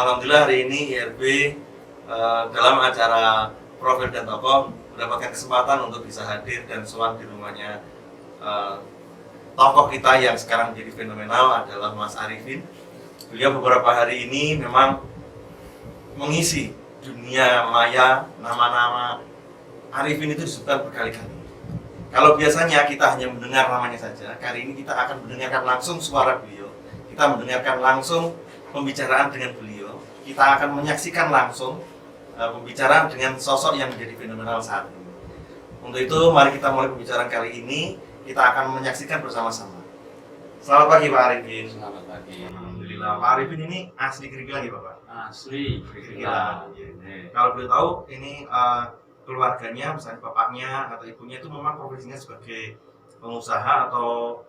Alhamdulillah hari ini IRB dalam acara Profil dan Tokoh mendapatkan kesempatan untuk bisa hadir dan sowan di rumahnya tokoh kita yang sekarang menjadi fenomenal adalah Mas Arifin. Beliau beberapa hari ini memang mengisi dunia maya. Nama-nama Arifin itu disebutkan berkali-kali. Kalau biasanya kita hanya mendengar namanya saja, kali ini kita akan mendengarkan langsung suara beliau. Kita mendengarkan langsung pembicaraan dengan beliau. Kita akan menyaksikan langsung pembicaraan dengan sosok yang menjadi fenomenal saat ini. Untuk itu, mari kita mulai pembicaraan kali ini. Kita akan menyaksikan bersama-sama. Selamat pagi Pak Arifin. Selamat pagi. Alhamdulillah. Pak Arifin ini asli Gerigilan ya Bapak? Asli Gerigilan. Kalau boleh tahu, ini keluarganya, misalnya bapaknya atau ibunya itu memang profesinya sebagai pengusaha atau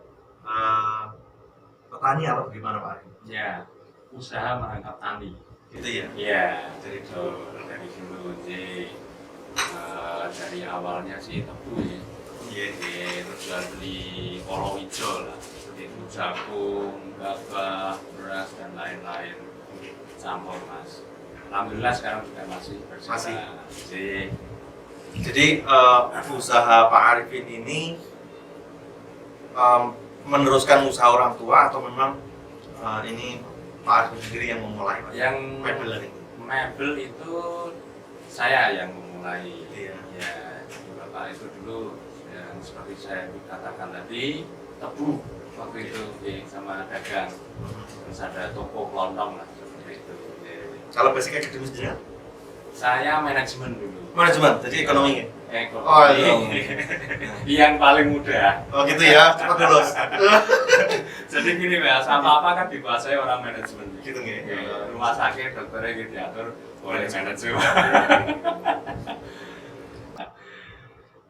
petani atau bagaimana Pak Arifin? Ya, usaha merangkap tani. Gitu ya? Iya, dari dulu. Dari awalnya sih tebu ya. Iya. Terus jual beli kolo hijau lah, seperti itu jagung, gabah, beras dan lain-lain campur mas. Alhamdulillah sekarang juga masih berjalan. Jadi usaha Pak Arifin ini meneruskan usaha orang tua atau memang ini Pak Arifin sendiri yang memulai Pak? Yang mebel itu saya yang memulai. Iya. Ya, bapak itu dulu yang seperti saya katakan tadi tebu waktu itu sama dagang. Terus ada toko kelontong lah seperti itu. Kalau basic akademis dia? Saya manajemen dulu. Manajemen, jadi ekonomi ya? Ekonomi. Oh iya. Yang paling mudah. Oh gitu ya, cepat lulus. Jadi gini mas, apa-apa kan dikuasai orang manajemen. Gitu ya. Rumah sakit dokternya gitu diatur oleh manajemen.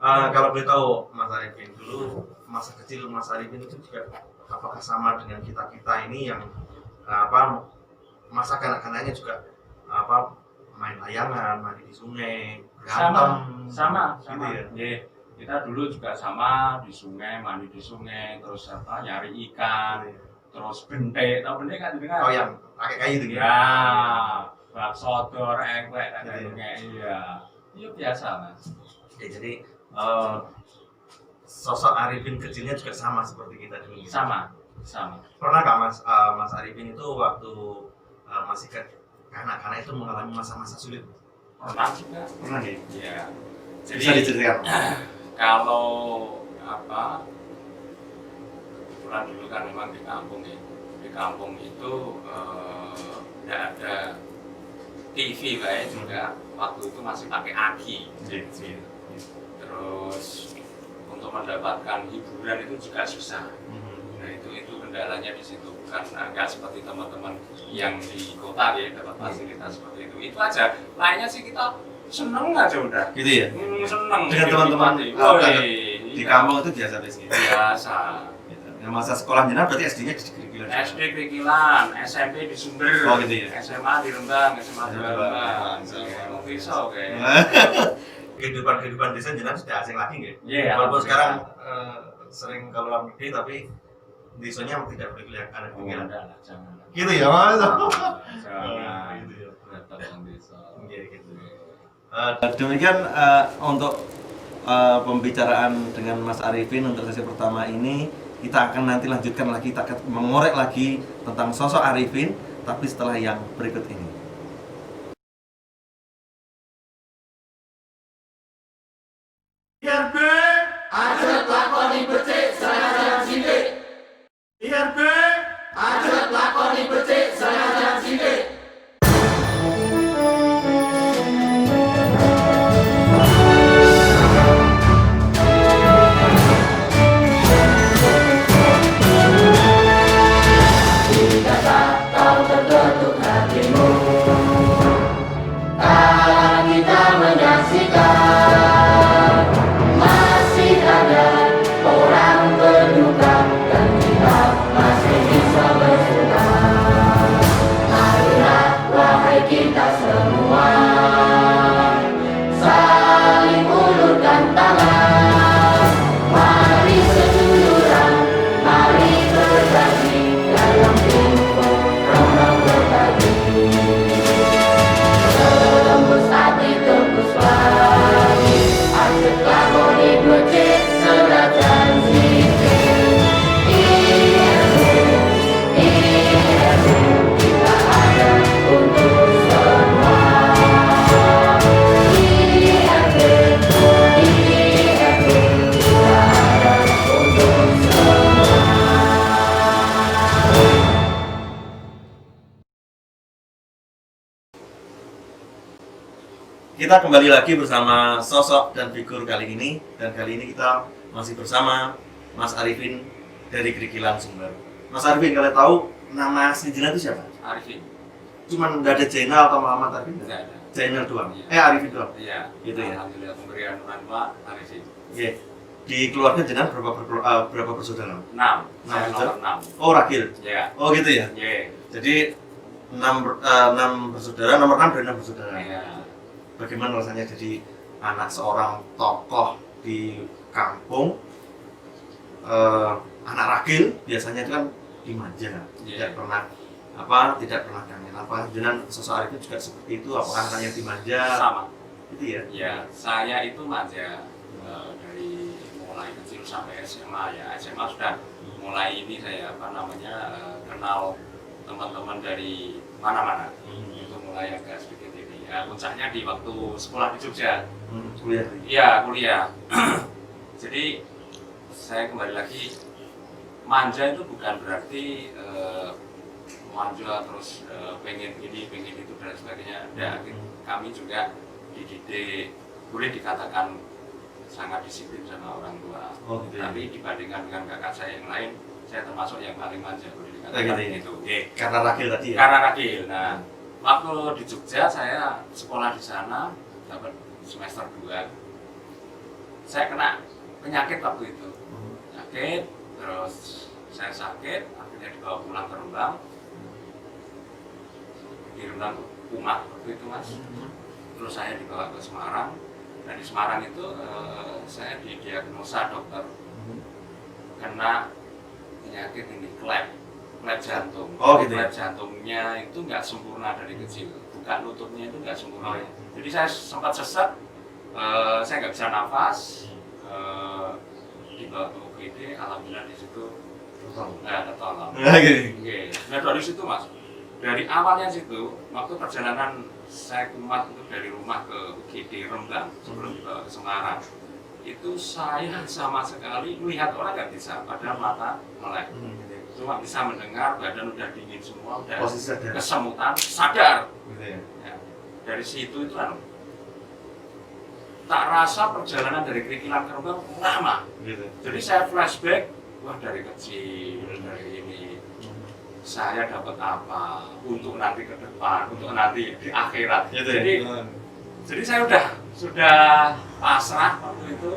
Kalau boleh tahu Mas Arifin, dulu masa kecil Mas Arifin itu juga apakah sama dengan kita ini yang masa kanak-kanaknya juga main layangan, mandi di sungai, berantem, sama. Gitu ya? Yeah. Kita dulu juga sama di sungai, mandi di sungai, terus nyari ikan, terus bentek, tahu bentek kan dengar? Oh yang pakai kayu itu ya? Bak sodor, engklek, dan iya biasa mas. Oke, jadi sosok Arifin kecilnya juga sama seperti kita dulu. Sama. Pernah nggak Mas Arifin itu waktu masih kanak-kanak itu mengalami masa-masa sulit? Pernah juga. Pernah ya? Iya. Jadi bisa diceritakan? Kalau kebetulan dulu kan memang di kampung ya. Di kampung itu tidak ada TV kayak juga. Waktu itu masih pakai aki. Terus untuk mendapatkan hiburan itu juga susah. Nah itu kendalanya di situ, karena nggak seperti teman-teman yang di kota ya dapat fasilitas seperti itu. Itu aja. Lainnya sih kita seneng aja udah. Gitu ya? Seneng. Dengan teman-teman di kampung itu biasa biasanya. Biasa. Gitu. Nah, masa sekolah jenah berarti SD-nya di Gerigilan. SD Gerigilan, SMP di Sumber. Oh gitu ya. SMA di Rembang, SMA di Rembang. Mau pisau kayak. Kehidupan desa jenah sudah asing lagi nggak? Iya. Walaupun sekarang sering keluar negeri tapi desanya tidak berkelihatan ada kegiatan. Jangan. Gitu ya Mas. Jangan. Gitu ya. Datang desa. Iya gitu. Demikian untuk pembicaraan dengan Mas Arifin untuk sesi pertama ini. Kita akan nanti lanjutkan lagi, kita akan mengorek lagi tentang sosok Arifin, tapi setelah yang berikut ini. IRB Aja lakoni becik senajan sithik. IRB Aja lakoni becik senajan sithik. Jika kau tertutup hatimu, tak kita menyaksikan masih ada orang kita kembali lagi bersama sosok dan figur kali ini, dan kali ini kita masih bersama Mas Arifin dari Krikilan Sumber. Mas Arifin, kalian tahu nama asli jenengan itu siapa? Arifin. Cuman nggak ada Zainal atau Muhammad Arifin? Tidak ada. Zainal doang. Iya. Arifin doang. Iya. Gitu ya. Alhamdulillah pemberian orang tua Arifin. Oke. Di keluarga jenengan berapa bersaudara? 6. Saya nomor 6. Oh, Rakil. Iya. Oh, gitu ya. Iya. Jadi 6 bersaudara, nomor 6 dari 6 bersaudara. Iya. Bagaimana rasanya jadi anak seorang tokoh di kampung, anak Rakil biasanya itu kan dimanja, tidak pernah kangen. Apa jenengan sosok Arifin juga seperti itu? Apakah anak yang dimanja? Sama. Itu ya. Ya, saya itu manja dari mulai kecil sampai SMA ya. SMA sudah mulai ini saya kenal teman-teman dari mana-mana. Itu mulai agak sedikit ini. Ya, puncaknya di waktu sekolah di Jogja. Kuliah. Iya, kuliah. Jadi saya kembali lagi, manja itu bukan berarti manja terus pengen ini, pengen itu dan sebagainya. Ya, kami juga dididik, boleh dikatakan sangat disiplin sama orang tua. Oh, gitu ya. Tapi dibandingkan dengan kakak saya yang lain, saya termasuk yang paling manja, boleh dikatakan Gitu ya. gitu. Karena Rakil tadi ya. Karena Rakil. Nah, waktu di Jogja saya sekolah di sana dapat semester 2. Saya kena penyakit waktu itu. Sakit, terus saya sakit, akhirnya dibawa pulang ke Rembang. Di Rembang kumat waktu itu, Mas. Terus saya dibawa ke Semarang, dan di Semarang itu saya didiagnosa dokter kena penyakit ini, klep jantung. Oh, gitu ya? Klep jantungnya itu nggak sempurna dari kecil, bukan lututnya itu nggak sempurna. Jadi saya sempat sesek, saya nggak bisa nafas, dibawa ke UGD, alhamdulillah di situ tertolong. Oke. Nah dari situ, Mas, dari awalnya situ, waktu perjalanan saya kumat itu dari rumah ke UGD Rembang sebelum dibawa ke Semarang, itu saya sama sekali melihat orang nggak bisa, padahal mata melek. Cuma bisa mendengar, badan udah dingin semua, udah kesemutan, sadar. Gitu ya. Ya, dari situ itu tak rasa perjalanan dari Krikilan ke Rembang lama. Gitu. Jadi saya flashback, wah dari kecil, dari ini saya dapat apa untuk nanti ke depan, untuk nanti di akhirat. Gitu ya. Jadi saya sudah pasrah waktu itu.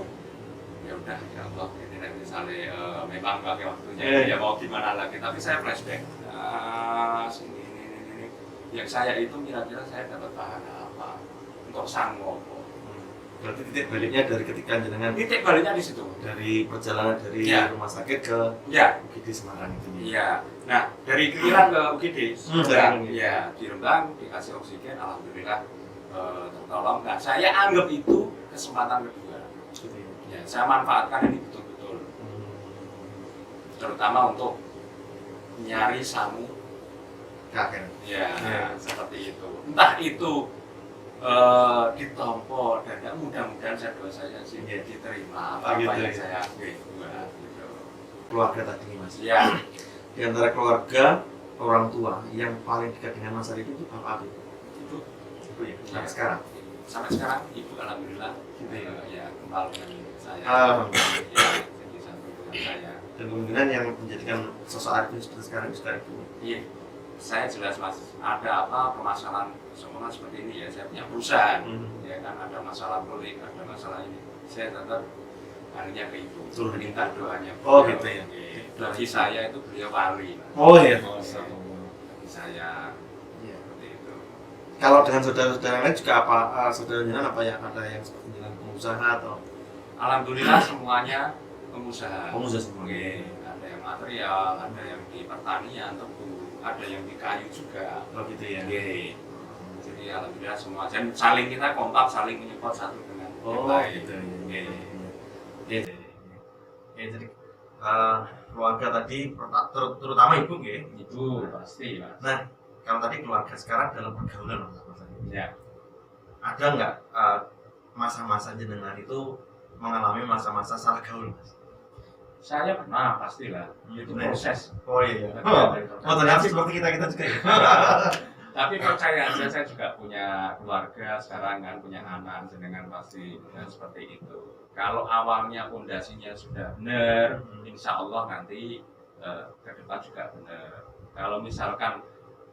Ya udah, ya Allah, ini nanti misalnya memang pakai waktunya, ya mau gimana lagi. Tapi saya flashback, ini. Yang saya itu kira-kira saya dapat bahan apa untuk sanggup. Berarti titik baliknya dari ketika jenengan Titik baliknya di situ. dari perjalanan dari Ya. rumah sakit ke Ya. UGD Semarang itu. Iya. Nah, dari Krikilan ke UGD, ya di Rembang dikasih oksigen, alhamdulillah tertolong. Nah, saya anggap itu kesempatan kedua. Ya, saya manfaatkan ini betul-betul. Terutama untuk nyari samu kakek. ya, Ya. seperti itu. Entah itu ditompo dan mudah-mudahan saya sih diterima apa Gitu, yang ya. saya buat gitu. Keluarga tadi Mas. Ya, Di antara keluarga, orang tua yang paling dekat dengan Mas Arifin itu bapak apa? itu Ibu ya. Sampai sekarang. sampai sekarang ibu alhamdulillah Gitu ya. ya kembali dengan saya. Alhamdulillah. Ya, jadi satu dengan saya. Dan kemungkinan yang menjadikan sosok Arifin seperti sekarang itu juga ibu. Iya, saya jelas Mas. Ada apa permasalahan semua seperti ini ya, saya punya perusahaan. Ya kan ada masalah proyek, ada masalah ini. Saya tetap hanya ke ibu, minta doanya. Oh, gitu ya. Bagi saya itu beliau wali. Mas. Oh iya. Bagi saya Iya. seperti itu. Kalau dengan saudara-saudara lain juga apa? Saudara jenengan apa yang ada yang seperti jenengan pengusaha atau? Alhamdulillah semuanya pengusaha. Pengusaha semua. Oke, ada yang material, ada yang di pertanian, tebu, ada yang di kayu juga. Oh gitu ya. Oke. Jadi alhamdulillah semua. Dan saling kita kompak, saling menyupport satu dengan yang lain. Gitu. Oke. Gitu. Ya, jadi keluarga tadi terutama ibu nggih. Ibu pasti Mas. Nah, kalau tadi keluarga sekarang dalam pergaulan Mas Arifin. Ya. Ada nggak masa-masa jenengan itu mengalami masa-masa salah gaul Mas? Saya pernah pastilah. Itu proses. Oh iya. Oh, Oh ternyata seperti kita juga ya. Tapi percaya aja, saya juga punya keluarga sekarang kan, punya anak, jenengan pasti seperti itu. Kalau awalnya pondasinya sudah benar, insya Allah nanti ke depan juga benar. Kalau misalkan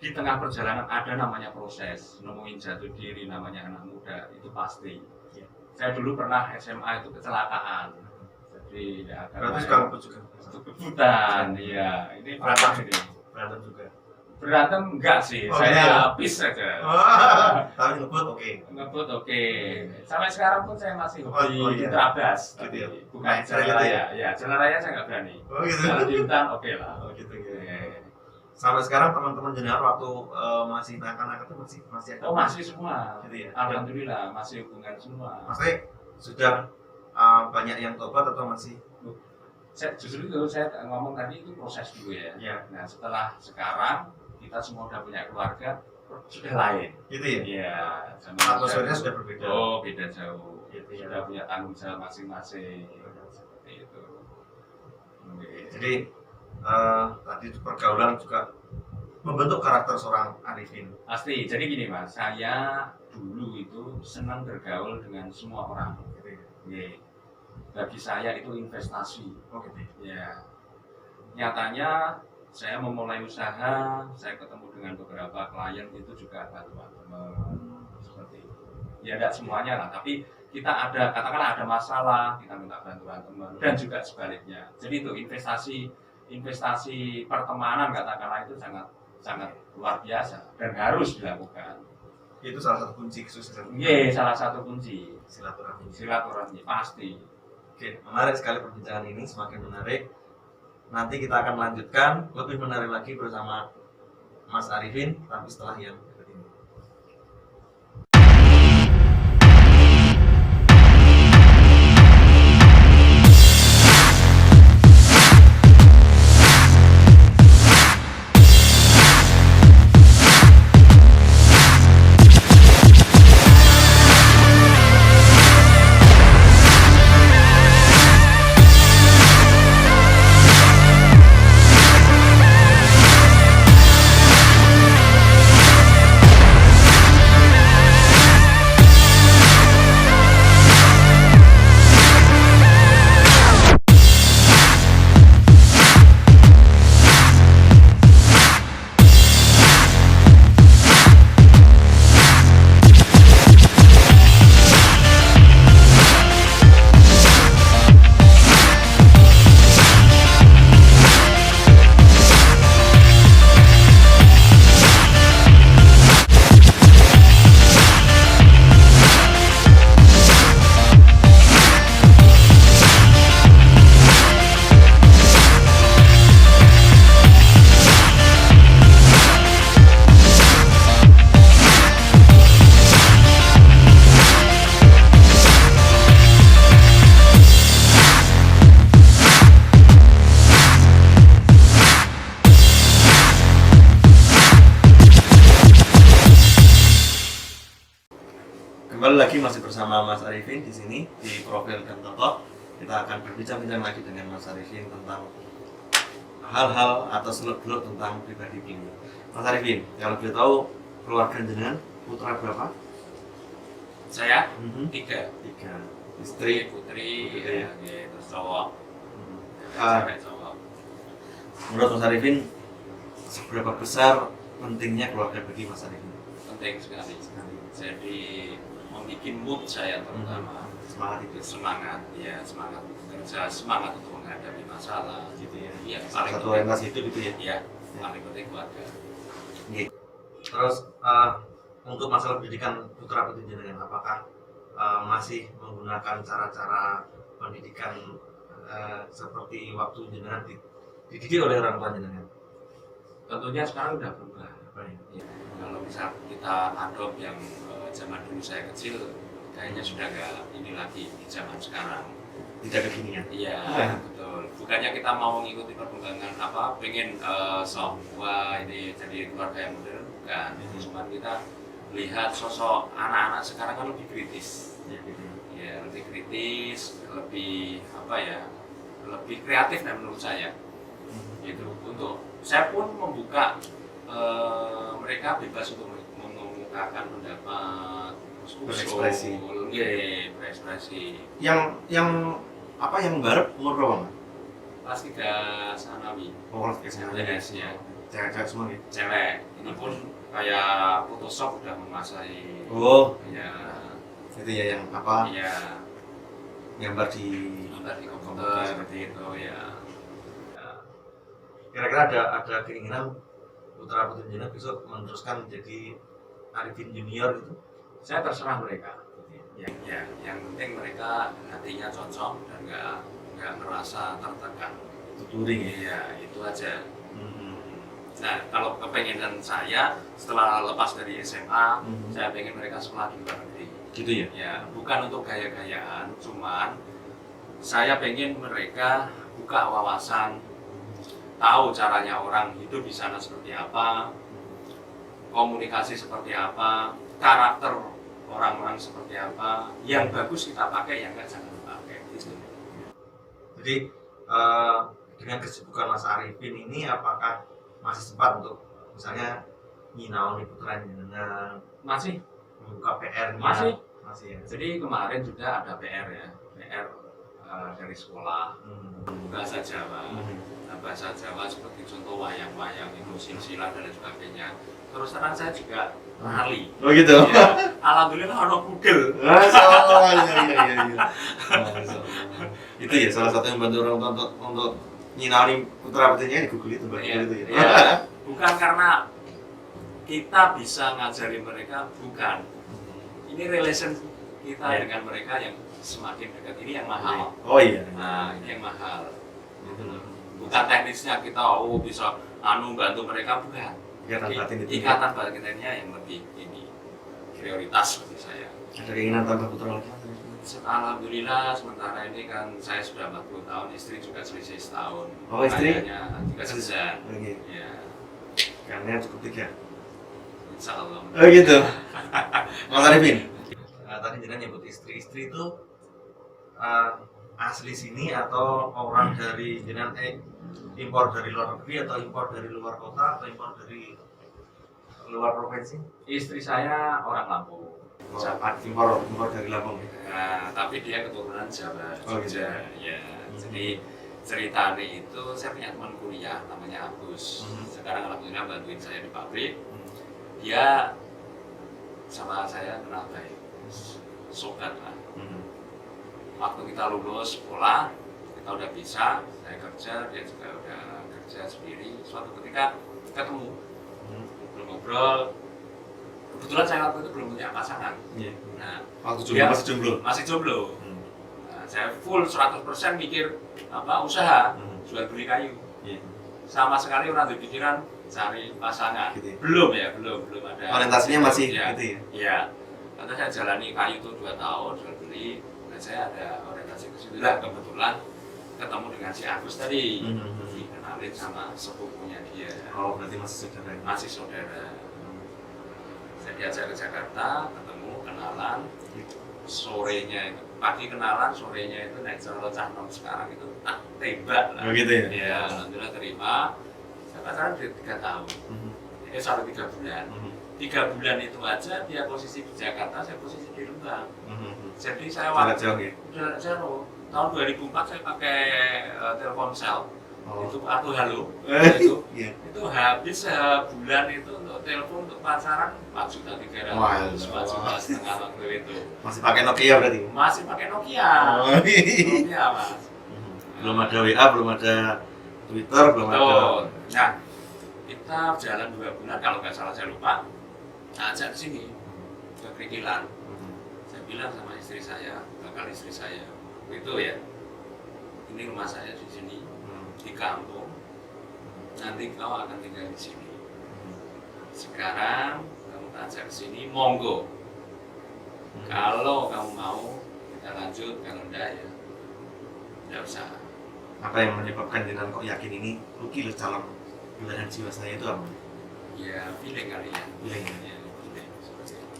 di tengah perjalanan ada namanya proses, nemuin jatuh diri namanya anak muda, itu pasti. Saya dulu pernah SMA itu kecelakaan, jadi ya Berarti sekarang juga kebutan, iya. Ini Berantem. ini. berantem juga. Berantem enggak sih, Oh, saya iya. habis saja. Tapi ngebut oke. Ngebut oke. Sampai sekarang pun saya masih hobi Oh, iya. terabas. Gitu ya? Bukan Nah, jalan gitu raya. Ya, jalan raya saya nggak berani. Oh gitu. Kalau di hutan oke lah. Oh gitu gitu. Oke. Sampai sekarang teman-teman jenengan waktu masih nakal-nakal itu masih ada. Oh masih semua. Gitu ya. Alhamdulillah masih hubungan semua. Maksudnya sudah banyak yang tobat atau masih? Justru itu saya ngomong tadi itu proses dulu ya. Iya. Nah setelah sekarang kita semua udah punya keluarga sudah lain. Gitu ya. Iya. sama Atmosfernya jauh. sudah berbeda. Oh beda jauh. Gitu ya. Sudah punya tanggung jawab masing-masing. Seperti itu. Oke. Jadi tadi pergaulan juga membentuk karakter seorang Arifin. Pasti. Jadi gini mas, saya dulu itu senang bergaul dengan semua orang. Gitu ya. Oke. Bagi saya itu investasi. Oh gitu. Ya. Nyatanya saya memulai usaha, saya ketemu dengan beberapa klien itu juga bantuan teman seperti itu. Ya tidak semuanya lah, tapi kita ada katakanlah ada masalah, kita minta bantuan teman dan juga sebaliknya. Jadi itu investasi pertemanan katakanlah itu sangat luar biasa dan harus dilakukan. Itu salah satu kunci kesuksesan. Iya, salah satu kunci Silaturahmi. pasti. Oke, menarik sekali perbincangan ini, semakin menarik. Nanti kita akan lanjutkan lebih menarik lagi bersama Mas Arifin, tapi setelah yang berikut ini. Kembali lagi masih bersama Mas Arifin di sini di Profil dan Tokoh. Kita akan berbincang-bincang lagi dengan Mas Arifin tentang hal-hal atau seluk-beluk tentang pribadi beliau. Mas Arifin, kalau boleh tahu keluarga jenengan putra berapa? Saya Tiga. tiga Istri. putri, Putri. ya, terus cowok. Ah. Sampai cowok. Menurut Mas Arifin, seberapa besar pentingnya keluarga bagi Mas Arifin? Penting sekali. Jadi membuat mood saya terutama Semangat itu. semangat bekerja, semangat untuk menghadapi masalah. Gitu ya. Iya, paling Satu penting. orientasi hidup itu ya. Iya, paling penting keluarga. Terus untuk masalah pendidikan putra putri jenengan, apakah masih menggunakan cara-cara pendidikan seperti waktu jenengan dididik oleh orang tua jenengan? Tentunya sekarang udah berubah. Apa ya? Ya, kalau misal kita adopt yang zaman dulu saya kecil, kayaknya sudah nggak ini lagi di zaman sekarang. Tidak kekinian. Iya, betul. Bukannya kita mau mengikuti perkembangan apa, pengen sok wah ini jadi keluarga yang modern, bukan. Cuma kita lihat sosok anak-anak sekarang kan lebih kritis. Ya, gitu. Ya, lebih kritis, lebih apa ya, lebih kreatif dan menurut saya. Gitu. Untuk saya pun membuka mereka bebas untuk mengemukakan pendapat, Berekspresi. berekspresi. Yang apa yang garap umur berapa, Mas? Kelas 3 sanawi. Oh, kelas SMA ya. CS ya. Cewek-cewek semua ya. Cewek. Ini pun kayak Photoshop udah menguasai. Oh, Ya. itu ya yang apa? Iya. Gambar di Gambar di komputer seperti itu ya. kira-kira ada keinginan putra putri jenengan besok meneruskan menjadi Arifin Junior gitu. Saya terserah mereka. Yang penting mereka hatinya cocok dan nggak merasa tertekan. Tutoring ya. Iya, itu aja. Hmm. Nah, kalau kepengenan saya setelah lepas dari SMA, Hmm. saya pengen mereka sekolah di luar negeri. Gitu ya. Ya, bukan untuk gaya-gayaan, cuman saya pengen mereka buka wawasan, tahu caranya orang hidup di sana seperti apa, komunikasi seperti apa, karakter orang-orang seperti apa, yang bagus kita pakai, yang enggak jangan pakai. Gitu. Jadi dengan kesibukan Mas Arifin ini apakah masih sempat untuk misalnya nyinaoni putra jenengan, Masih, membuka PR-nya? Masih ya. jadi kemarin juga ada PR ya, PR dari sekolah, bahasa Jawa. Nah, bahasa Jawa seperti contoh wayang-wayang itu, silsilah dan lain sebagainya. Terus terang saya juga ahli. Oh gitu. Ya, alhamdulillah ono Google. Iya. Itu ya salah satu yang bantu orang tua untuk nyinaoni putra putrinya di Google itu, Mbak. Iya, Itu ya. iya. Bukan karena kita bisa ngajari mereka, bukan. Ini relation kita Iya. dengan mereka yang semakin dekat, ini yang mahal. Oh iya. Nah, ini yang mahal. Gitu loh. Bukan teknisnya kita bisa bantu mereka, bukan. Ikatan batin itu. Ikatan batinnya yang lebih ini prioritas bagi saya. Ada keinginan tambah putra lagi? Alhamdulillah sementara ini kan saya sudah 40 tahun, istri juga selisih setahun. Oh, istri? Kayaknya 3 sejen. Oke. Ya, Karena cukup 3. insya Allah. Oh gitu. Mas Arifin. Tadi jenengan nyebut istri itu asli sini atau orang dari jenengan impor dari luar negeri atau impor dari luar kota atau impor dari luar provinsi? Istri saya orang Lampung. Impor dari Lampung. Nah, tapi dia keturunan Jawa, Oh, gitu. Jogja. Ya, jadi ceritanya itu saya punya teman kuliah namanya Agus. Sekarang alhamdulillah bantuin saya di pabrik. Dia sama saya kenal baik, sobat lah. Waktu kita lulus sekolah, kita udah bisa, saya kerja, dia juga udah kerja sendiri. Suatu ketika ketemu, ngobrol. Kebetulan saya waktu itu belum punya pasangan. Iya. Nah, Waktu dia masih jomblo. masih jomblo. Nah, saya full 100% mikir usaha, jual beli kayu. Iya. Sama sekali orang berpikiran cari pasangan. Gitu ya? Belum ada. Orientasinya masih ya. gitu ya. Iya. Karena saya jalani kayu itu 2 tahun jual beli. Dan saya ada orientasi ke situ. Lah kebetulan ketemu dengan si Agus tadi. Dikenalin sama sepupunya dia. Oh, berarti masih saudara. Masih saudara. Saya diajak ke Jakarta, ketemu, kenalan. Sorenya itu, pagi kenalan, sorenya itu naik Solo Cahnom sekarang itu tembak lah. Oh gitu ya? Ya, alhamdulillah terima. Saya pacaran dari 3 tahun. Ini sampai 3 bulan. 3 bulan itu aja dia posisi di Jakarta, saya posisi di Rembang. Jadi saya Jarak jauh ya? jarak jauh. Tahun 2004 saya pakai Telkomsel. Oh. Itu atau halo. Itu Iya. itu habis sebulan itu untuk telepon untuk pacaran 4.300.000, Wah, 4.500.000 waktu itu. Masih pakai Nokia berarti? Masih pakai Nokia. Oh. Nokia mas. Belum ada WA, belum ada Twitter, belum ada. Betul. Nah, kita jalan 2 bulan kalau nggak salah saya lupa. Ajak ke sini ke Krikilan. Saya bilang sama istri saya, bakal istri saya itu ya. Ini rumah saya di sini di kampung. Nanti kau akan tinggal di sini. Sekarang kamu ajak ke sini, monggo. Kalau kamu mau kita lanjut, kalau enggak ya tidak usah. Apa yang menyebabkan jenengan kok yakin ini Lucky loh calon belahan jiwa saya itu apa? Ya feeling kali ya. Feeling. Ya, feeling seperti itu.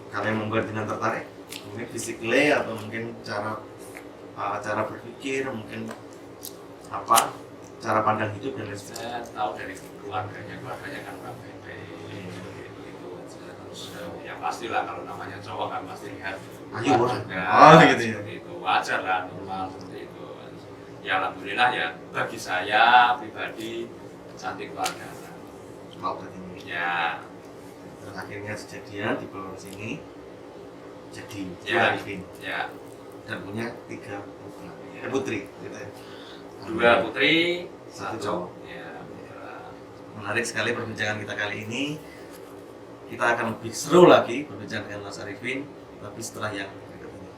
Karena yang membuat jenengan tertarik, mungkin physically atau mungkin cara berpikir, mungkin apa? cara pandang hidup dan lain sebagainya. Saya tahu dari keluarganya kan baik-baik itu aja. Terus ya pastilah kalau namanya cowok kan pasti lihat Ayo, wah. juga, Oh, gitu ya. seperti itu wajar lah, normal seperti itu. Ya alhamdulillah ya bagi saya pribadi cantik keluarga. Kalau tadi Ya, dan akhirnya sejadian di pulau sini jadi Ya. Arifin ya dan punya 3 putra, Ya. putri gitu ya. 2 putri, Satu 1 cowok. cowok. Ya, Menarik sekali perbincangan kita kali ini. Kita akan lebih seru lagi berbincang dengan Mas Arifin, tapi setelah yang berikut ini.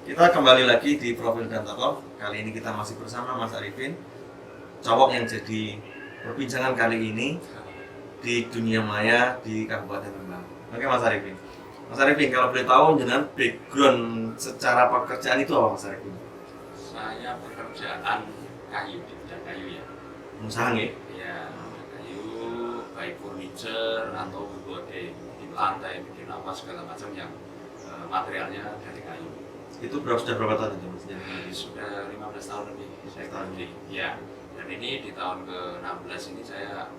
Kita kembali lagi di Profil dan Tokoh. Kali ini kita masih bersama Mas Arifin, cowok yang jadi perbincangan kali ini di dunia maya di Kabupaten Rembang. Oke Mas Arifin. Mas Arifin, kalau boleh tahu dengan background secara pekerjaan itu apa Mas Arifin? saya pekerjaan kayu di bidang kayu ya. Usaha nggih? Ya, kayu, baik furniture atau body, bikin lantai, bikin apa segala macam yang materialnya dari kayu. Itu sudah berapa tahun itu Mas? Jadi sudah 15 tahun lebih saya Tahun. kerja. Ya, dan ini di tahun ke-16 ini saya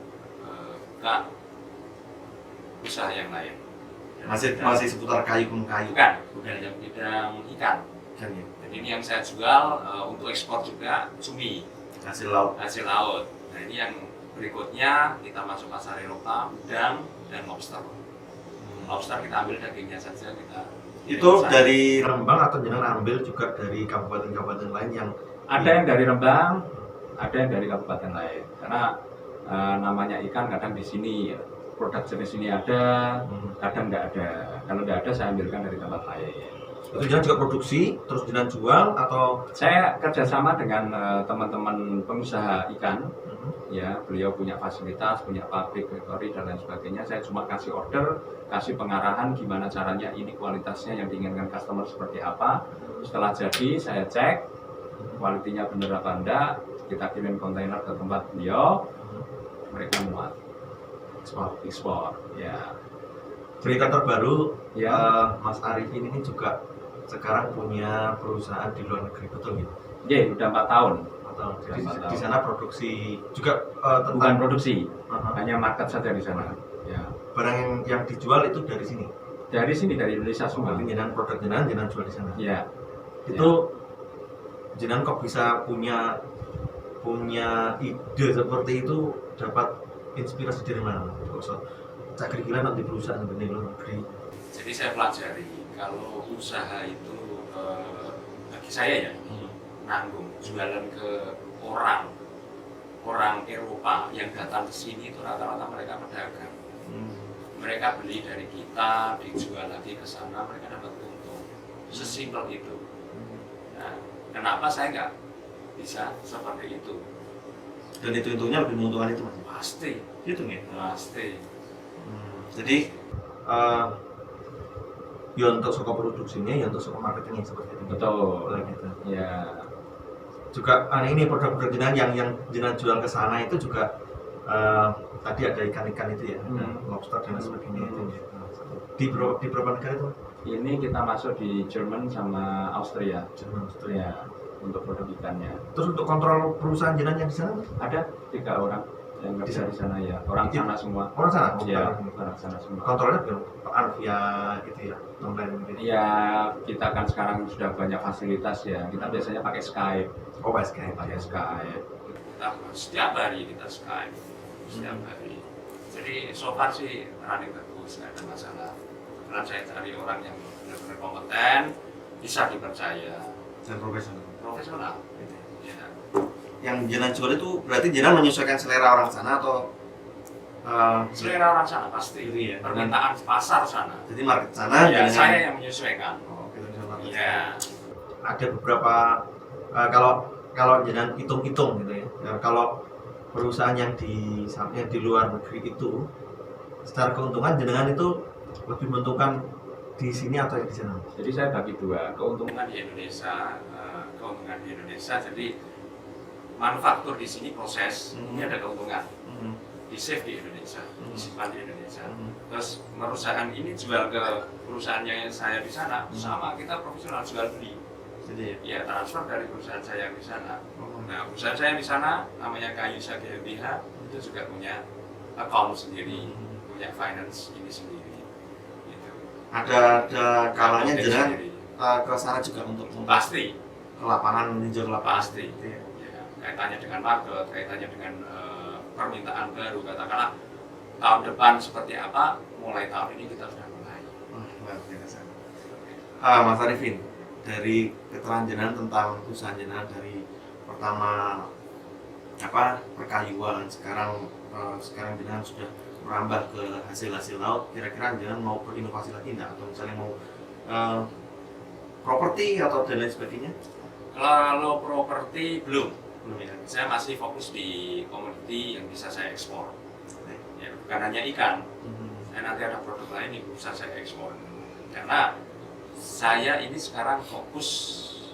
buka usaha yang lain. Dan Masih seputar kayu pun kayu. bukan yang bidang ikan. Kan ya. Dan ini yang saya jual untuk ekspor juga cumi, Hasil laut. hasil laut. Nah ini yang berikutnya kita masuk pasar Eropa, udang dan lobster. Lobster kita ambil dagingnya saja kita. Itu dari Rembang atau jangan ambil juga dari kabupaten-kabupaten lain yang Ada yang dari Rembang, ada yang dari kabupaten lain. Karena namanya ikan kadang di sini produk jenis ini ada, kadang nggak ada. Kalau nggak ada saya ambilkan dari tempat lain. itu jangan juga produksi terus jangan jual atau Saya kerjasama dengan teman-teman pengusaha ikan, ya beliau punya fasilitas, punya pabrik, factory dan lain sebagainya. Saya cuma kasih order, kasih pengarahan gimana caranya, ini kualitasnya yang diinginkan customer seperti apa. Setelah jadi saya cek kualitinya benar apa enggak, kita kirim kontainer ke tempat beliau, mereka muat ekspor ya. berita terbaru Ya. Mas Arifin ini juga sekarang punya perusahaan di luar negeri, betul gitu? Ye, udah 4 tahun. Atau jadi Berapa di tahun? sana produksi juga Bukan tentang produksi, Aha. hanya market saja di sana. Ya. barang yang dijual itu dari sini. Dari sini, dari Indonesia semua. Berarti jenengan produk jenengan jual di sana. Ya. Itu jenengan kok bisa punya ide seperti itu, dapat inspirasi dari mana? Kok so cakri gila nanti perusahaan di luar negeri. Jadi saya pelajari kalau usaha itu bagi saya ya nanggung jualan ke orang Eropa yang datang ke sini itu rata-rata mereka pedagang. Mereka beli dari kita, dijual lagi ke sana, mereka dapat untung. Sesimpel itu. Nah, kenapa saya nggak bisa seperti itu? Dan itu untungnya lebih menguntungkan itu Mas. Pasti, Gitu ya. pasti. Jadi ya untuk soko produksinya, ya untuk soko marketingnya seperti itu. Betul. Gitu. Ya. juga ini produk-produk jenengan yang jenengan jual ke sana itu juga tadi ada ikan-ikan itu ya, lobster dan sebagainya itu ya. Di berapa negara itu? Ini kita masuk di Jerman sama Austria. Jerman, Ya, untuk produk ikannya. Terus untuk kontrol perusahaan jenengan yang di sana? Ada 3 orang yang kerja di sana ya. Orang sana semua. Orang sana? Ya, orang sana semua. Kontrolnya via gitu ya, online gitu. Ya, kita kan sekarang sudah banyak fasilitas ya. Kita biasanya pakai Skype. Oh, pakai Skype. Pakai Skype. Kita setiap hari kita Skype, setiap hari. Jadi so far sih running bagus, nggak ada masalah. Karena saya cari orang yang benar-benar kompeten, bisa dipercaya, Dan profesional. profesional. Ya. Yang jenengan jual itu berarti jenengan menyesuaikan selera orang sana atau Selera orang sana pasti, Gitu ya. permintaan pasar sana. jadi market sana Ya, jenengan- saya yang menyesuaikan. Oh, gitu, market. Ya, Ada beberapa kalau jenengan hitung-hitung gitu ya. Kalau perusahaan yang di luar negeri itu secara keuntungan jenengan itu lebih menguntungkan di sini atau yang di sana? Jadi saya bagi 2, keuntungan keuntungan di Indonesia. Jadi manufaktur di sini proses, ini ada keuntungan. Di save di Indonesia, disimpan di Indonesia. Terus perusahaan ini jual ke perusahaan yang saya di sana, sama kita profesional jual beli. Jadi Ya transfer dari perusahaan saya yang di sana. Nah perusahaan saya yang di sana namanya Kayusa GmbH itu juga punya account sendiri, punya finance ini sendiri. Gitu. ada kalanya Account jenengan sendiri. ke sana juga untuk Pasti, ke lapangan meninjau ke lapangan. pasti. Gitu ya. Ya, kaitannya dengan market, kaitannya dengan permintaan baru, katakanlah tahun depan seperti apa, mulai tahun ini kita sudah mulai. Wah, luar biasa. Mas Arifin, dari keterangan jenengan tentang usaha jenengan dari pertama perkayuan, sekarang jenengan sudah merambah ke hasil laut, kira-kira jenengan mau berinovasi lagi enggak, atau misalnya mau properti atau dan lain sebagainya? Kalau properti belum, Belum ya. saya masih fokus di komoditi yang bisa saya ekspor. Ya, bukan hanya ikan, nanti ada produk lain yang bisa saya ekspor. Karena saya ini sekarang fokus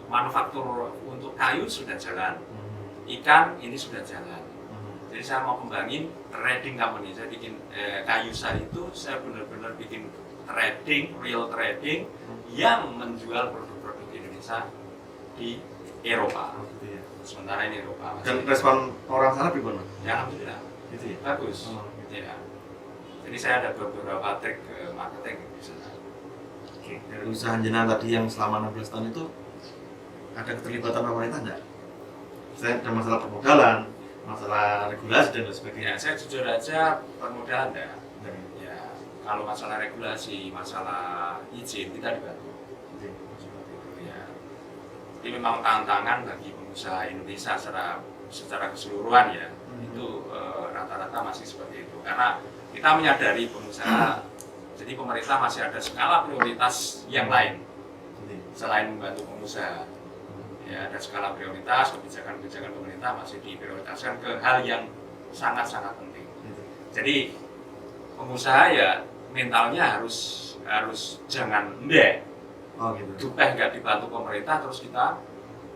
manufaktur untuk kayu sudah jalan, ikan ini sudah jalan. Jadi saya mau kembangin trading company. Saya bikin Kayusa itu saya benar-benar bikin trading, real trading yang menjual produk-produk Indonesia di Eropa. Gitu ya. Sementara ini Eropa. Dan respon orang sana gimana? Ya alhamdulillah Gitu ya. bagus. Oh, Ya. Jadi saya ada beberapa trik marketing di sana. Oke. Dari usaha jenengan tadi yang selama 16 tahun itu ada keterlibatan pemerintah enggak? Saya ada masalah permodalan, masalah regulasi dan lain sebagainya. Ya, saya jujur aja permudahan enggak. Ya, kalau masalah regulasi, masalah izin kita dibantu. Seperti itu ya. Jadi memang tantangan bagi pengusaha Indonesia secara keseluruhan ya. Itu rata-rata masih seperti itu. Karena kita menyadari pengusaha, jadi pemerintah masih ada skala prioritas yang lain selain membantu pengusaha. Ya, ada skala prioritas, kebijakan-kebijakan pemerintah masih diprioritaskan ke hal yang sangat-sangat penting. Jadi pengusaha ya mentalnya harus jangan ndek. Oh gitu. Dupeh nggak dibantu pemerintah terus kita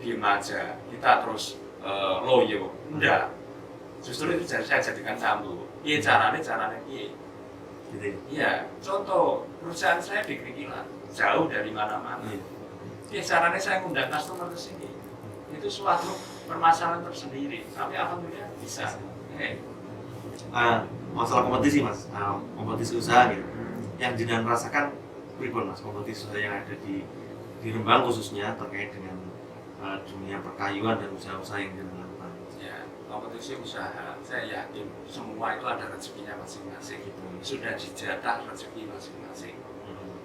diem aja, kita terus loyo, enggak. Justru itu saya jadikan cambu. Iya caranya iya. Gitu ya. Iya, contoh perusahaan saya di Krikilan, jauh dari mana-mana. Iya caranya saya ngundang customer ke sini. Itu suatu permasalahan tersendiri. Tapi alhamdulillah bisa. Masalah kompetisi mas, kompetisi usaha gitu. Yang jenengan rasakan pripun mas, kompetisi usaha yang ada di Rembang khususnya terkait dengan dunia perkayuan dan usaha-usaha yang jenengan lakukan. Ya, kompetisi usaha, saya yakin semua itu ada rezekinya masing-masing. Sudah dijatah rezeki masing-masing.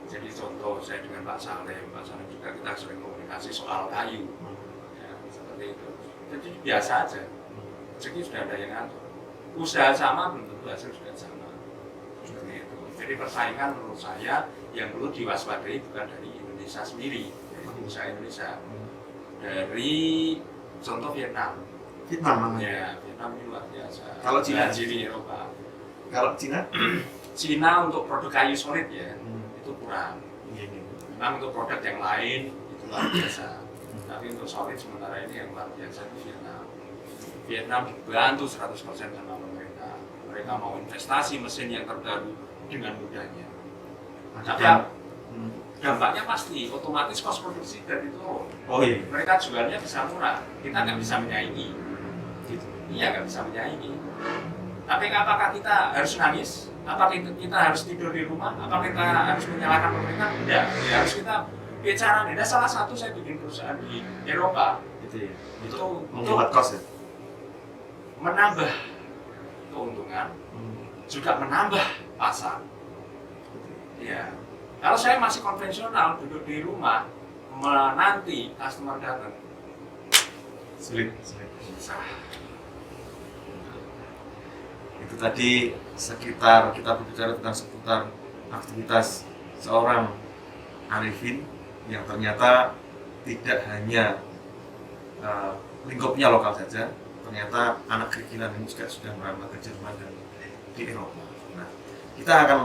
Jadi contoh saya dengan Pak Salim juga kita sering komunikasi soal kayu. Ya, seperti itu. Jadi biasa aja. Rezeki sudah ada yang ngatur. Usaha sama belum tentu hasil juga sama. Seperti itu. Jadi persaingan menurut saya yang perlu diwaspadai bukan dari Indonesia sendiri, dari usaha Indonesia. Dari contoh Vietnam. Vietnam namanya. Ya, Vietnam ini luar biasa. Kalau Cina? Di Eropa. Kalau Cina? Cina untuk produk kayu solid ya, itu kurang. Iya. Memang untuk produk yang lain itu luar biasa. Tapi untuk untuk solid sementara ini yang luar biasa di Vietnam. Vietnam dibantu 100% sama pemerintah. Mereka mau investasi mesin yang terbaru dengan mudahnya. Tapi dampaknya pasti otomatis kos produksi dari itu. Oh iya. Mereka jualnya bisa murah, kita nggak bisa menyaingi. Gitu. Iya nggak bisa menyaingi. Tapi apakah kita harus nangis? Apakah kita harus tidur di rumah? Apakah kita harus menyalahkan pemerintah? Tidak. Ya, harus kita bicara. Nah, salah satu saya bikin perusahaan di Eropa. Gitu ya. Itu Menghemat kos ya. menambah keuntungan, juga menambah pasar. Ya. Kalau saya masih konvensional duduk di rumah menanti customer datang, Sulit. susah. Itu tadi sekitar kita berbicara tentang seputar aktivitas seorang Arifin yang ternyata tidak hanya lingkupnya lokal saja, ternyata anak kerikilan ini juga sudah merambah ke Jerman dan di Eropa. Nah, kita akan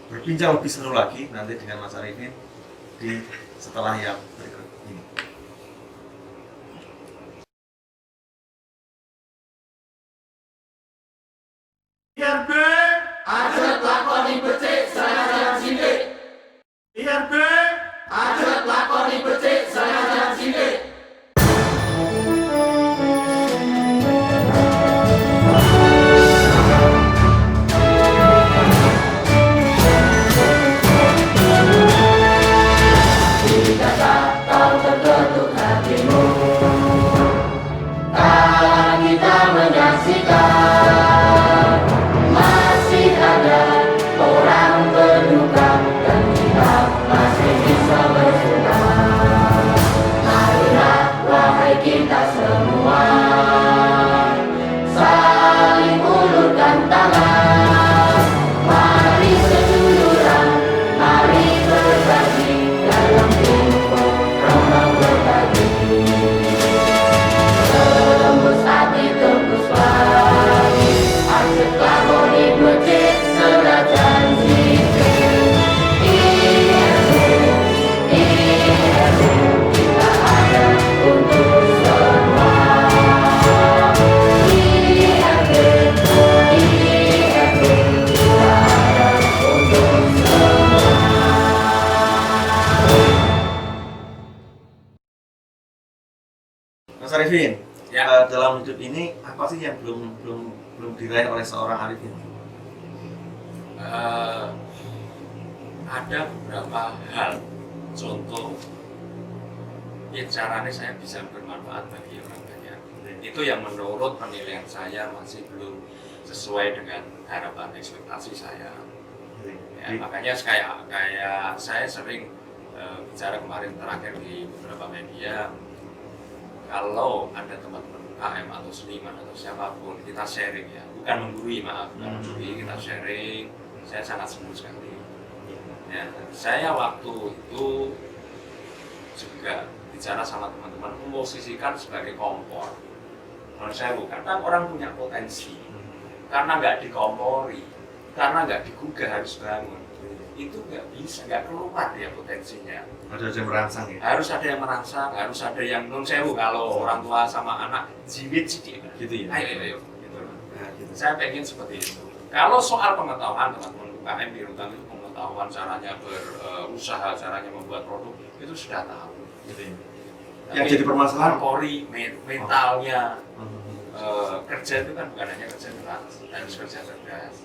berbincang lebih seru lagi nanti dengan Mas Arifin di setelah yang berikut ini. IRB Ajut lakoni becik senajan sidik. IRB Ajut lakoni becik senajan sidik. Jika tak tahu terketuk hatimu, kalau kita menyaksikan masih ada orang berduka dan kita masih bisa bersuka. Marilah wahai kita semua saling ulurkan tangan. Mari seduluran, mari berbagi dalam info rombong berbagi. Tembus hati, tembus pagi, ajak lakoni becik senajan sidik. IRB, IRB, kita ada untuk semua. IRB, IRB, kita ada untuk semua. Mas Arifin, Ya. dalam hidup ini apa sih yang belum diraih oleh seorang Arifin? Ada beberapa hal, contoh ya caranya saya bisa bermanfaat bagi orang banyak. Itu yang menurut penilaian saya masih belum sesuai dengan harapan ekspektasi saya. Ya, makanya kayak saya sering bicara kemarin terakhir di beberapa media, kalau ada teman-teman UKM atau seniman atau siapapun, kita sharing ya, bukan menggurui, maaf, bukan menggurui, kita sharing. Saya sangat senang sekali. Ya, saya waktu itu juga bicara sama teman-teman, memposisikan sebagai kompor. Menurut saya bukan, kan orang punya potensi, karena nggak dikompori, karena nggak digugah harus bangun, itu nggak bisa, nggak keluar ya potensinya. Ada yang merangsang ya? Harus ada yang merangsang, harus ada yang non sewu. Kalau orang tua sama anak jiwit sih Gitu ya? ayo gitu. Nah, gitu. Saya pengen seperti itu. Kalau soal pengetahuan teman-teman UKM di Rutan itu pengetahuan caranya berusaha, caranya membuat produk itu sudah tahu. Gitu ya? Tapi Yang jadi permasalahan kori mentalnya Oh. kerja itu kan bukan hanya kerja keras, harus kerja cerdas.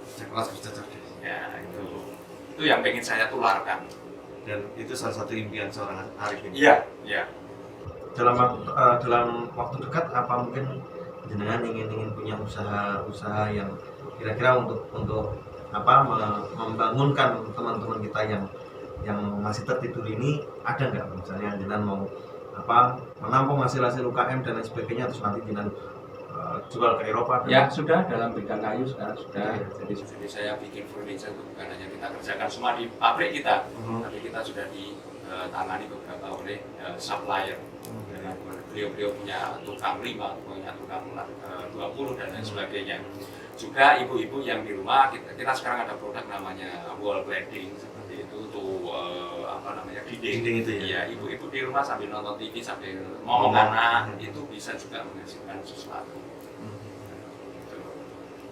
Kerja keras, kerja cerdas. Ya itu yang pengen saya tularkan. Dan itu salah satu impian seorang Arifin. Iya. Dalam waktu dekat apa mungkin jenengan ingin punya usaha yang kira-kira untuk membangunkan teman-teman kita yang masih tertidur ini, ada nggak misalnya jenengan mau menampung hasil UKM dan lain sebagainya, terus nanti jenengan jual ke Eropa? Ya sudah, dalam bidang kayu sekarang sudah. Jadi saya bikin furniture itu bukan hanya kita kerjakan semua di pabrik kita, tapi kita sudah ditangani beberapa oleh supplier. Beliau punya tukang 5, punya tukang 20 dan lain sebagainya. Juga ibu-ibu yang di rumah, kita sekarang ada produk namanya wall cladding seperti itu tuh apa namanya Dinding itu ya? Iya, ibu-ibu di rumah sambil nonton TV sambil ngomong anak itu bisa juga menghasilkan sesuatu. Gitu.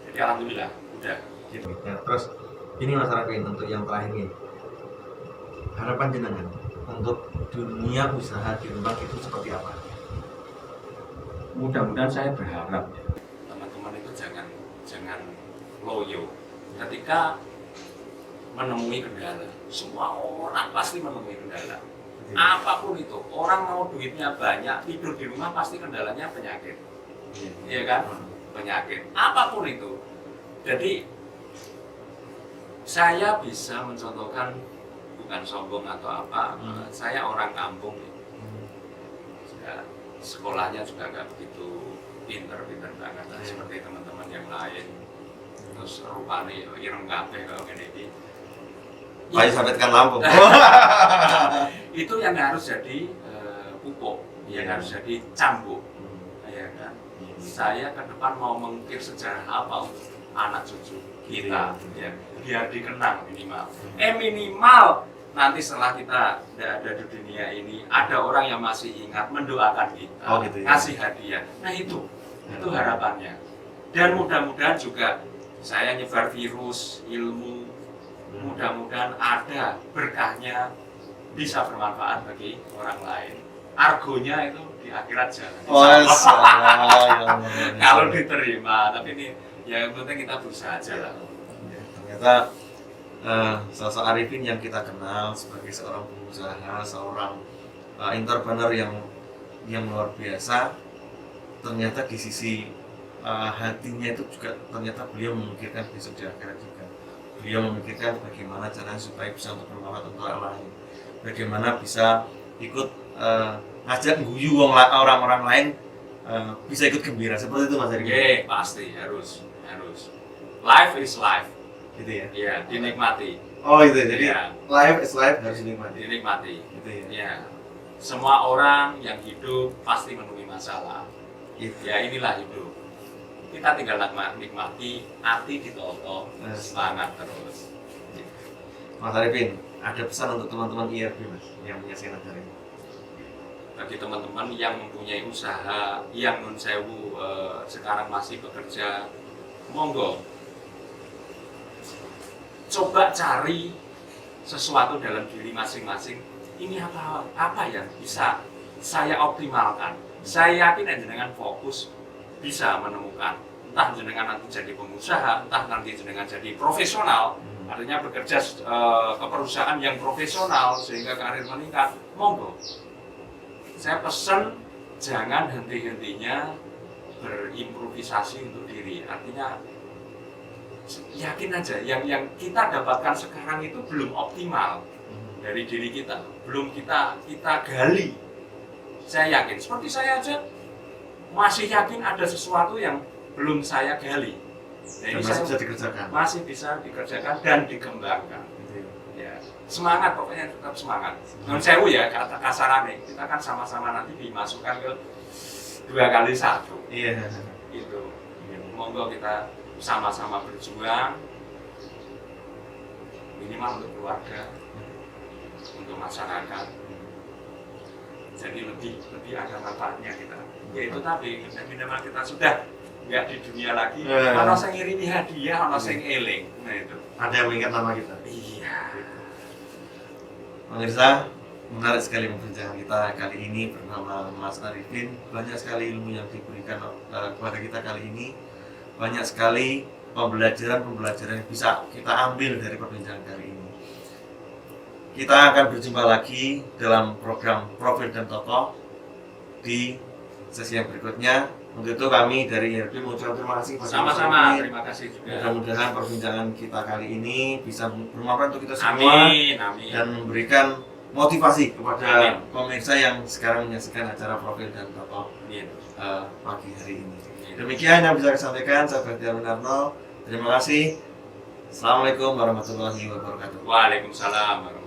Jadi alhamdulillah udah. Gitu. Ya, terus ini Mas Arifin untuk yang terakhir nih, harapan jenengan untuk dunia usaha di Rembang itu seperti apa? Mudah-mudahan saya berharap ya, Teman-teman itu jangan loyo ketika menemui kendala. Semua orang pasti menemui kendala. Apapun itu, orang mau duitnya banyak, tidur di rumah pasti kendalanya penyakit. Iya kan? Penyakit. Apapun itu. Jadi saya bisa mencontohkan, bukan sombong atau apa, saya orang kampung. Ya, sekolahnya juga nggak begitu pinter banget seperti teman-teman yang lain. Terus rupanya ireng kabeh kalau ini. Ayo sampai tekan Lampung. Itu yang harus jadi pupuk, yang harus jadi cambuk. Ya kan? Saya ke depan mau mengukir sejarah apa untuk anak cucu kita, ya, biar dikenang minimal. Minimal nanti setelah kita tidak ada di dunia ini, ada orang yang masih ingat mendoakan kita, Gitu ya? kasih hadiah. Nah itu harapannya. Dan mudah-mudahan juga saya nyebar virus ilmu, mudah-mudahan ada berkahnya, bisa bermanfaat bagi orang lain. Argonya itu di akhirat jalan. Kalau diterima, tapi ini ya yang penting kita berusaha aja lah. Ya, ternyata sosok Arifin yang kita kenal sebagai seorang pengusaha, seorang entrepreneur yang luar biasa, ternyata di sisi hatinya itu juga ternyata beliau memikirkan besok di akhirat juga. Beliau memikirkan bagaimana caranya supaya bisa untuk bermanfaat untuk orang lain, bagaimana bisa ikut ngajak guyu orang-orang lain bisa ikut gembira seperti itu Mas Arifin. Oke, pasti harus. Life is life. Gitu ya. Ya, dinikmati. Oh itu jadi Ya. life is life harus dinikmati. Dinikmati. Gitu ya. Ya. Semua orang yang hidup pasti menemui masalah. Gitu. Ya inilah hidup. Kita tinggal nikmati, hati ditoto, semangat terus. Mas Arifin, ada pesan untuk teman-teman IRB Mas yang menyaksikan acara ini? Bagi teman-teman yang mempunyai usaha, yang non sewu sekarang masih bekerja, monggo coba cari sesuatu dalam diri masing-masing. Ini apa yang bisa saya optimalkan. Saya yakin jenengan fokus bisa menemukan, entah jenengan nanti jadi pengusaha, entah nanti jenengan jadi profesional, artinya bekerja ke perusahaan yang profesional sehingga karir meningkat. Monggo, saya pesan jangan henti-hentinya berimprovisasi untuk diri. Artinya yakin aja yang kita dapatkan sekarang itu belum optimal dari diri kita, belum kita gali. Saya yakin, seperti saya aja masih yakin ada sesuatu yang belum saya gali. Nah, ini masih bisa dikerjakan. Masih bisa dikerjakan dan dikembangkan. Ya, semangat, pokoknya tetap semangat. Non sewu ya, kata kasarannya, kita kan sama-sama nanti dimasukkan ke 2x1. Iya. Itu. Monggo kita sama-sama berjuang, minimal untuk keluarga, untuk masyarakat. Jadi lebih ada manfaatnya kita. Yaitu tadi, minimal kita sudah nggak di dunia lagi. Ono sing ngirimi hadiah, ono sing eling. Nah itu. Ada yang mengingat nama kita. Iya. Pemirsa, menarik sekali perbincangan kita kali ini bersama Mas Arifin. Banyak sekali ilmu yang diberikan kepada kita kali ini. Banyak sekali pembelajaran yang bisa kita ambil dari perbincangan kali ini. Kita akan berjumpa lagi dalam program Profil dan Tokoh di sesi yang berikutnya. Untuk itu kami dari IRB mengucapkan terima kasih kepada Sama-sama, terima kasih juga. Mudah-mudahan perbincangan kita kali ini bisa bermanfaat untuk kita semua. Amin. Dan memberikan motivasi kepada Amin. pemirsa yang sekarang menyaksikan acara Profil dan Tokoh Amin. pagi hari ini. Demikian yang bisa saya sampaikan, saya Baktiar Winarno. Terima kasih. Assalamualaikum warahmatullahi wabarakatuh. Waalaikumsalam warahmatullahi wabarakatuh.